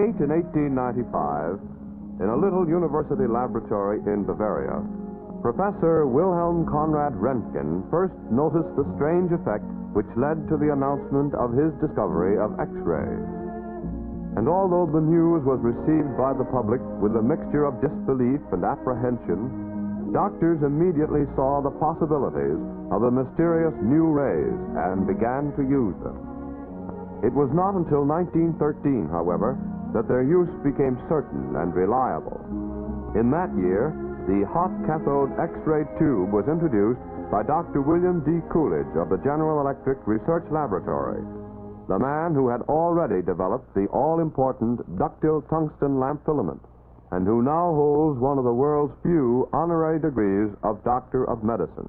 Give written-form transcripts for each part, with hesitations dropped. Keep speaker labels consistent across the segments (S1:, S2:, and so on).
S1: date in 1895, in a little university laboratory in Bavaria, Professor Wilhelm Conrad Röntgen first noticed the strange effect which led to the announcement of his discovery of X-rays. And although the news was received by the public with a mixture of disbelief and apprehension, doctors immediately saw the possibilities of the mysterious new rays and began to use them. It was not until 1913, however, that their use became certain and reliable. In that year, the hot cathode X-ray tube was introduced by Dr. William D. Coolidge of the General Electric Research Laboratory, the man who had already developed the all-important ductile tungsten lamp filament, and who now holds one of the world's few honorary degrees of Doctor of Medicine.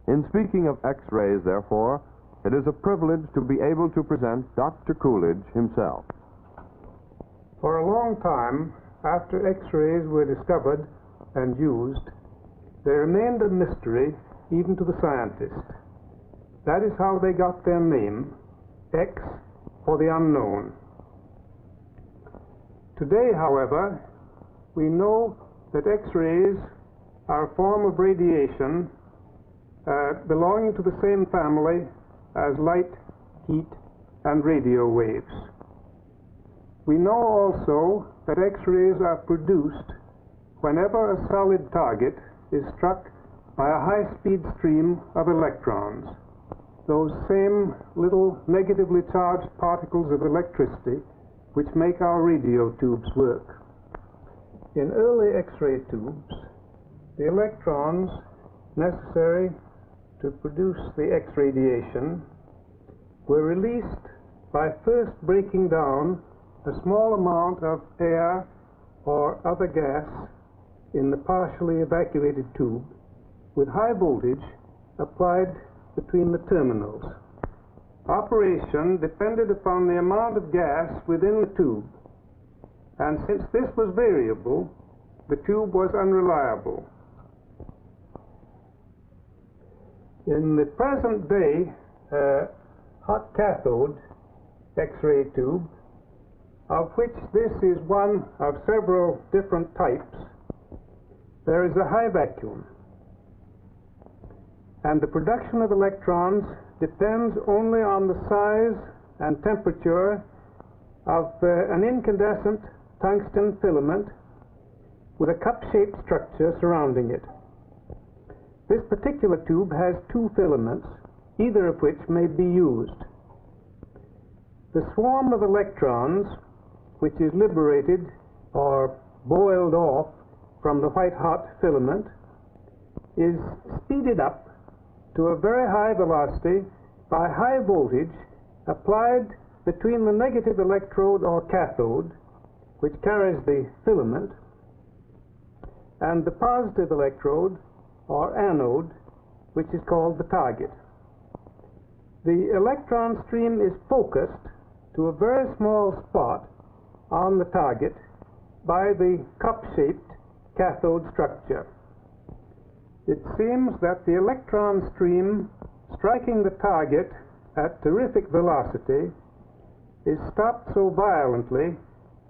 S1: In speaking of X-rays, therefore, it is a privilege to be able to present Dr. Coolidge himself.
S2: For a long time, after X-rays were discovered and used, they remained a mystery even to the scientists. That is how they got their name, X for the unknown. Today, however, we know that X-rays are a form of radiation belonging to the same family as light, heat, and radio waves. We know also that X-rays are produced whenever a solid target is struck by a high-speed stream of electrons, those same little negatively charged particles of electricity which make our radio tubes work. In early X-ray tubes, the electrons necessary to produce the X radiation were released by first breaking down a small amount of air or other gas in the partially evacuated tube with high voltage applied between the terminals. Operation depended upon the amount of gas within the tube, and since this was variable, the tube was unreliable. In the present day hot cathode X-ray tube, of which this is one of several different types, there is a high vacuum, and the production of electrons depends only on the size and temperature of an incandescent tungsten filament with a cup-shaped structure surrounding it. This particular tube has two filaments, either of which may be used. The swarm of electrons, which is liberated or boiled off from the white-hot filament, is speeded up to a very high velocity by high voltage applied between the negative electrode or cathode, which carries the filament, and the positive electrode or anode, which is called the target. The electron stream is focused to a very small spot on the target by the cup-shaped cathode structure. It seems that the electron stream striking the target at terrific velocity is stopped so violently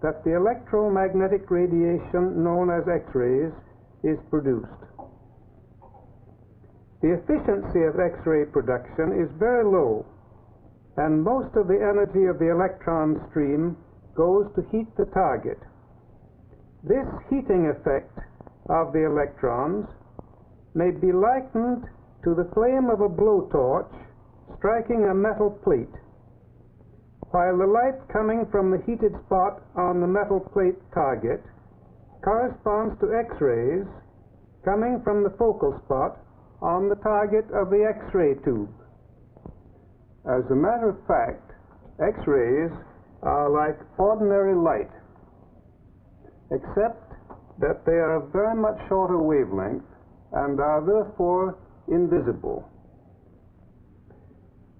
S2: that the electromagnetic radiation known as X-rays is produced. The efficiency of X-ray production is very low, and most of the energy of the electron stream goes to heat the target. This heating effect of the electrons may be likened to the flame of a blowtorch striking a metal plate, while the light coming from the heated spot on the metal plate target corresponds to X-rays coming from the focal spot on the target of the X-ray tube. As a matter of fact, X-rays are like ordinary light, except that they are of very much shorter wavelength and are therefore invisible.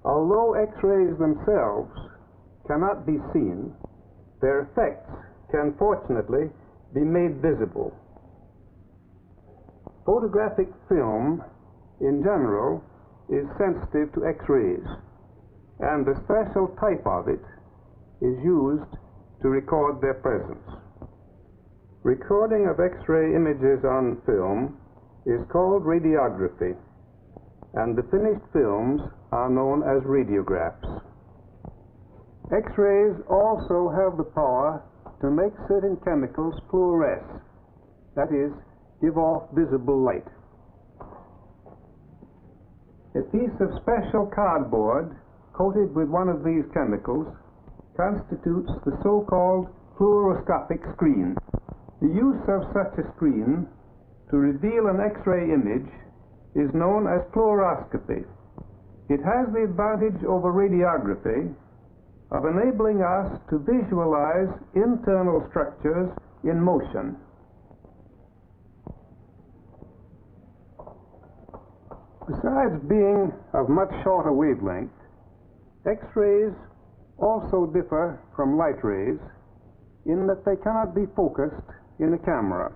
S2: Although X-rays themselves cannot be seen, their effects can fortunately be made visible. Photographic film, in general, is sensitive to X-rays, and a special type of it is used to record their presence. Recording of X-ray images on film is called radiography, and the finished films are known as radiographs. X-rays also have the power to make certain chemicals fluoresce, that is, give off visible light. A piece of special cardboard coated with one of these chemicals constitutes the so-called fluoroscopic screen. The use of such a screen to reveal an X-ray image is known as fluoroscopy. It has the advantage over radiography of enabling us to visualize internal structures in motion. Besides being of much shorter wavelength, X-rays also differ from light rays in that they cannot be focused in a camera.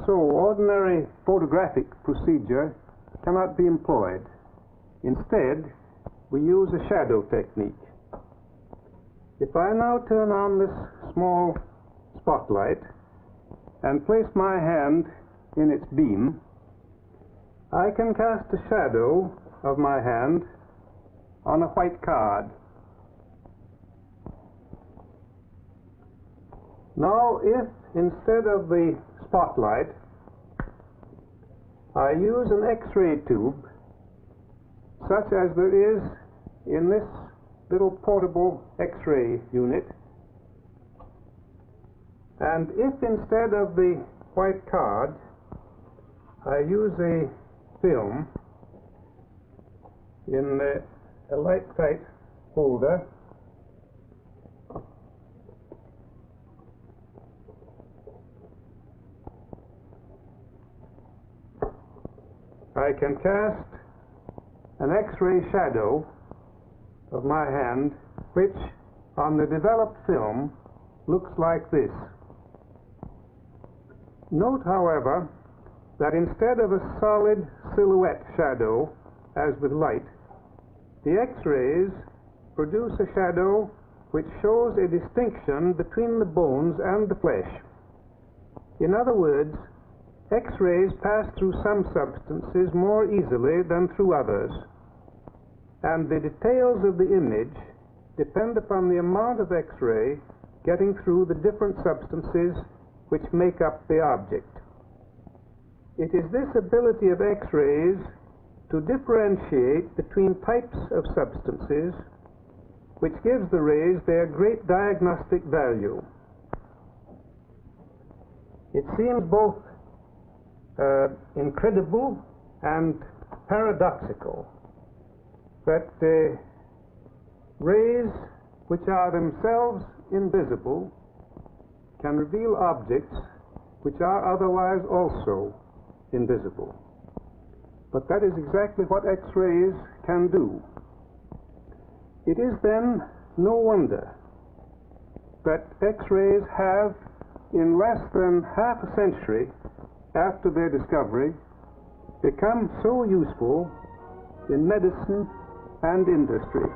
S2: So ordinary photographic procedure cannot be employed. Instead, we use a shadow technique. If I now turn on this small spotlight and place my hand in its beam, I can cast a shadow of my hand on a white card. Now, if instead of the spotlight I use an X-ray tube, such as there is in this little portable X-ray unit, and if instead of the white card I use a film in a light-tight holder, I can cast an X-ray shadow of my hand, which on the developed film looks like this. Note, however, that instead of a solid silhouette shadow, as with light, the X-rays produce a shadow which shows a distinction between the bones and the flesh. In other words, X-rays pass through some substances more easily than through others, and the details of the image depend upon the amount of X-ray getting through the different substances which make up the object. It is this ability of X-rays to differentiate between types of substances which gives the rays their great diagnostic value. It seems both incredible and paradoxical that rays which are themselves invisible can reveal objects which are otherwise also invisible. But that is exactly what X-rays can do. It is then no wonder that X-rays have, in less than half a century after their discovery, become so useful in medicine and industry.